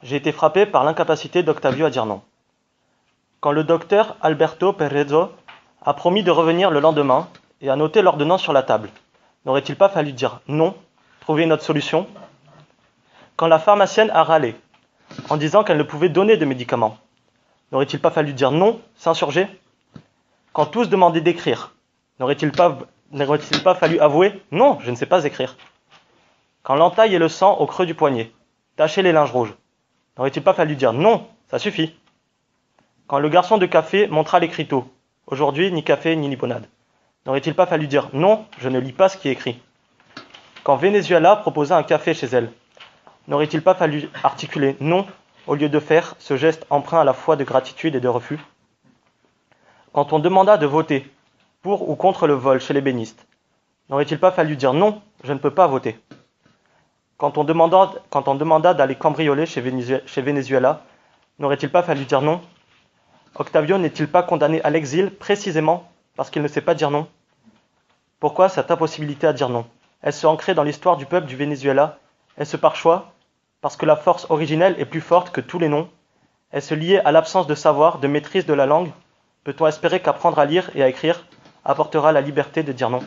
J'ai été frappé par l'incapacité d'Octavio à dire non. Quand le docteur Alberto Perezzo a promis de revenir le lendemain et a noté l'ordonnance sur la table, n'aurait-il pas fallu dire non, trouver une autre solution? Quand la pharmacienne a râlé, en disant qu'elle ne pouvait donner de médicaments, n'aurait-il pas fallu dire non, s'insurger? Quand tous demandaient d'écrire, n'aurait-il pas fallu avouer « Non, je ne sais pas écrire ». Quand l'entaille et le sang au creux du poignet tachaient les linges rouges, n'aurait-il pas fallu dire « Non, ça suffit ». Quand le garçon de café montra l'écriteau, aujourd'hui ni café ni limonade, n'aurait-il pas fallu dire « Non, je ne lis pas ce qui est écrit ». Quand Venezuela proposa un café chez elle, n'aurait-il pas fallu articuler « Non » au lieu de faire ce geste empreint à la fois de gratitude et de refus? Quand on demanda de voter pour ou contre le vol chez l'ébéniste, n'aurait-il pas fallu dire non, je ne peux pas voter? Quand on demanda d'aller cambrioler chez Venezuela, n'aurait-il pas fallu dire non? Octavio n'est-il pas condamné à l'exil précisément parce qu'il ne sait pas dire non? Pourquoi cette impossibilité à dire non? Est-ce ancrée dans l'histoire du peuple du Venezuela? Est-ce par choix? Parce que la force originelle est plus forte que tous les noms? Est-ce lié à l'absence de savoir, de maîtrise de la langue? Peut-on espérer qu'apprendre à lire et à écrire apportera la liberté de dire non?